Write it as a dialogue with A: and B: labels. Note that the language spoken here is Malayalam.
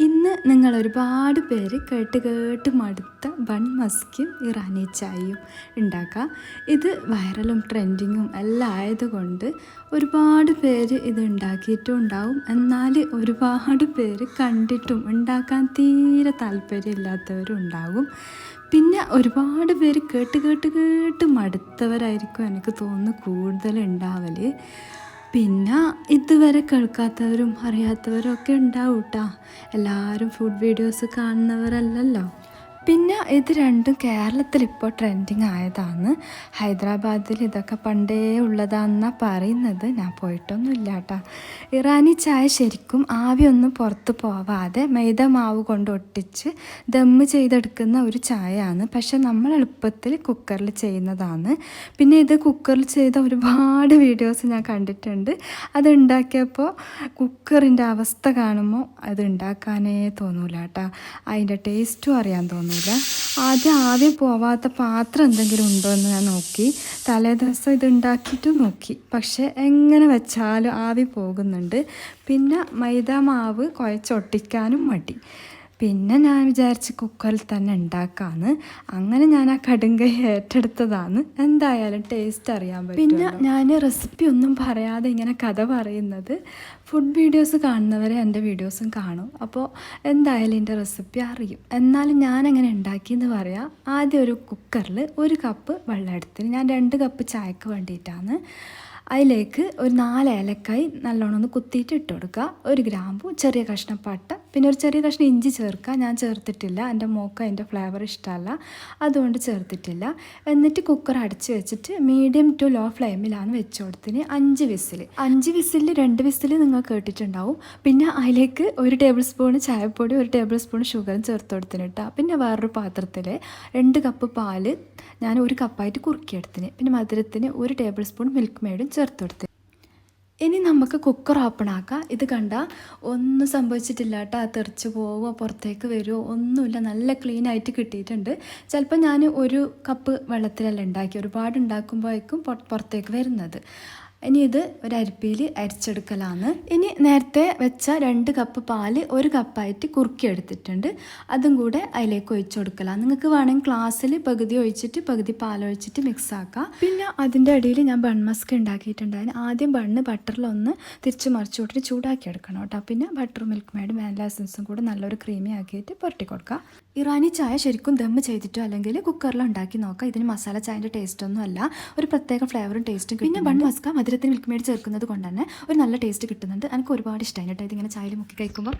A: ഇന്ന് നിങ്ങൾ ഒരുപാട് പേര് കേട്ട് മടുത്ത ബൺ മസ്കും ഇറാനി ചായയും ഉണ്ടാക്കുക. ഇത് വൈറലും ട്രെൻഡിങ്ങും എല്ലാം ആയതുകൊണ്ട് ഒരുപാട് പേര് ഇത് ഉണ്ടാക്കിയിട്ടും ഉണ്ടാവും. എന്നാൽ ഒരുപാട് പേര് കണ്ടിട്ടും ഉണ്ടാക്കാൻ തീരെ താല്പര്യമില്ലാത്തവരും ഉണ്ടാകും. പിന്നെ ഒരുപാട് പേര് കേട്ട് മടുത്തവരായിരിക്കും എനിക്ക് തോന്നുന്നു കൂടുതലുണ്ടാവൽ. പിന്നെ ഇതുവരെ കേൾക്കാത്തവരും അറിയാത്തവരും ഒക്കെ ഉണ്ടാവും കേട്ടോ. എല്ലാവരും ഫുഡ് വീഡിയോസ് കാണുന്നവരല്ലല്ലോ. പിന്നെ ഇത് രണ്ടും കേരളത്തിൽ ഇപ്പോൾ ട്രെൻഡിങ് ആയതാണ്. ഹൈദരാബാദിൽ ഇതൊക്കെ പണ്ടേ ഉള്ളതാണെന്നാണ് പറയുന്നത്. ഞാൻ പോയിട്ടൊന്നുമില്ല കേട്ടോ. ഇറാനി ചായ ശരിക്കും ആവിയൊന്നും പുറത്ത് പോവാതെ മൈദ മാവ് കൊണ്ട് ഒട്ടിച്ച് ദമ്മ് ചെയ്തെടുക്കുന്ന ഒരു ചായയാണ്. പക്ഷെ നമ്മൾ എളുപ്പത്തിൽ കുക്കറിൽ ചെയ്യുന്നതാണ്. പിന്നെ ഇത് കുക്കറിൽ ചെയ്ത ഒരുപാട് വീഡിയോസ് ഞാൻ കണ്ടിട്ടുണ്ട്. അത് ഉണ്ടാക്കിയപ്പോൾ കുക്കറിൻ്റെ അവസ്ഥ കാണുമ്പോൾ അത് ഉണ്ടാക്കാനേ തോന്നൂല കേട്ടോ. അതിൻ്റെ ടേസ്റ്റും അറിയാൻ തോന്നുന്നു. ആദ്യം പോവാത്ത പാത്രം എന്തെങ്കിലും ഉണ്ടോ എന്ന് ഞാൻ നോക്കി. തലേ ദിവസം ഇത് ഉണ്ടാക്കിയിട്ട് നോക്കി. പക്ഷെ എങ്ങനെ വെച്ചാലും ആവി പോകുന്നുണ്ട്. പിന്നെ മൈദ മാവ് കുഴച്ചൊട്ടിക്കാനും മടി. പിന്നെ ഞാൻ വിചാരിച്ച് കുക്കറിൽ തന്നെ ഉണ്ടാക്കാമെന്ന്. അങ്ങനെ ഞാൻ ആ കടുങ്കൈ ഏറ്റെടുത്തതാണ്. എന്തായാലും ടേസ്റ്റ് അറിയാൻ പറ്റും. പിന്നെ ഞാൻ റെസിപ്പി ഒന്നും പറയാതെ ഇങ്ങനെ കഥ പറയുന്നത്, ഫുഡ് വീഡിയോസ് കാണുന്നവരെ എൻ്റെ വീഡിയോസും കാണും. അപ്പോൾ എന്തായാലും എൻ്റെ റെസിപ്പി അറിയും. എന്നാലും ഞാൻ എങ്ങനെ ഉണ്ടാക്കിയെന്ന് പറയാം. ആദ്യം ഒരു കുക്കറിൽ 1 കപ്പ് വെള്ളം എടുത്തിന്. ഞാൻ 2 കപ്പ് ചായക്ക് വേണ്ടിയിട്ടാണ്. അതിലേക്ക് ഒരു 4 ഏലക്കായി നല്ലോണം ഒന്ന് കുത്തിയിട്ട് ഇട്ട് കൊടുക്കുക. 1 ഗ്രാമ്പു, ചെറിയ കഷ്ണം പട്ട, പിന്നെ ഒരു ചെറിയ കഷ്ണം ഇഞ്ചി ചേർക്കുക. ഞാൻ ചേർത്തിട്ടില്ല, എൻ്റെ മോക്ക് അതിൻ്റെ ഫ്ലേവർ ഇഷ്ടമല്ല, അതുകൊണ്ട് ചേർത്തിട്ടില്ല. എന്നിട്ട് കുക്കർ അടച്ച് വെച്ചിട്ട് മീഡിയം ടു ലോ ഫ്ലെയിമിലാണ് വെച്ച് കൊടുത്തിന്. 5 വിസിൽ 2 വിസിൽ നിങ്ങൾ കേട്ടിട്ടുണ്ടാവും. പിന്നെ അതിലേക്ക് 1 ടേബിൾ സ്പൂൺ ചായപ്പൊടി, 1 ടേബിൾ സ്പൂൺ ഷുഗറും ചേർത്ത് കൊടുത്തിട്ടാ. പിന്നെ വേറൊരു പാത്രത്തിൽ 2 കപ്പ് പാല് ഞാൻ 1 കപ്പായിട്ട് കുറുക്കിയെടുത്തിന്. പിന്നെ മധുരത്തിന് 1 ടേബിൾ സ്പൂൺ മിൽക്ക് മെയ്ഡും ചേർത്ത് കൊടുത്ത്. ഇനി നമുക്ക് കുക്കർ ഓപ്പൺ ആക്കാം. ഇത് കണ്ട ഒന്നും സംഭവിച്ചിട്ടില്ല കേട്ടോ. തെറിച്ച് പോവോ പുറത്തേക്ക് വരുമോ ഒന്നുമില്ല. നല്ല ക്ലീൻ ആയിട്ട് കിട്ടിയിട്ടുണ്ട്. ചിലപ്പോൾ ഞാൻ 1 കപ്പ് വെള്ളത്തിലല്ല ഉണ്ടാക്കി, ഒരുപാട് ഉണ്ടാക്കുമ്പോഴേക്കും പുറത്തേക്ക് വരുന്നത്. ഇനി ഇത് ഒരു അരിപ്പയിൽ അരിച്ചെടുക്കലാണ്. ഇനി നേരത്തെ വെച്ച 2 കപ്പ് പാല് 1 കപ്പായിട്ട് കുറുക്കി എടുത്തിട്ടുണ്ട്. അതും കൂടെ അതിലേക്ക് ഒഴിച്ചു കൊടുക്കലാണ്. നിങ്ങൾക്ക് വേണമെങ്കിൽ ഗ്ലാസ്സിൽ പകുതി ഒഴിച്ചിട്ട് പകുതി പാലൊഴിച്ചിട്ട് മിക്സ് ആക്കാം. പിന്നെ അതിൻ്റെ ഇടയിൽ ഞാൻ ബൺ മസ്ക് ഉണ്ടാക്കിയിട്ടുണ്ടായിരുന്നു. ആദ്യം ബണ്ണ് ബട്ടറിലൊന്ന് തിരിച്ച് മറിച്ച് വിട്ടിട്ട് ചൂടാക്കി എടുക്കണം കേട്ടോ. പിന്നെ ബട്ടർ, മിൽക്ക് മെയ്ഡ്, വാനില എസൻസും കൂടെ നല്ലൊരു ക്രീമി ആക്കിയിട്ട് പുരട്ടി കൊടുക്കുക. ഇറാനി ചായ ശരിക്കും ദമ്മ് ചെയ്തിട്ടോ അല്ലെങ്കിൽ കുക്കറിൽ ഉണ്ടാക്കി നോക്കാം. ഇതിന് മസാല ചായൻ്റെ ടേസ്റ്റ് ഒന്നും അല്ല, ഒരു പ്രത്യേക ഫ്ലേവറും ടേസ്റ്റും. പിന്നെ ബൺ മസ്ക മധുരത്തിന് മിൽക്ക് മെയ്ഡ് ചേർക്കുന്നത് കൊണ്ട് തന്നെ ഒരു നല്ല ടേസ്റ്റ് കിട്ടുന്നുണ്ട്. എനിക്ക് ഒരുപാട് ഇഷ്ടമായി കേട്ടോ ഇതിങ്ങനെ ചായയിൽ മുക്കി കഴിക്കുമ്പോൾ.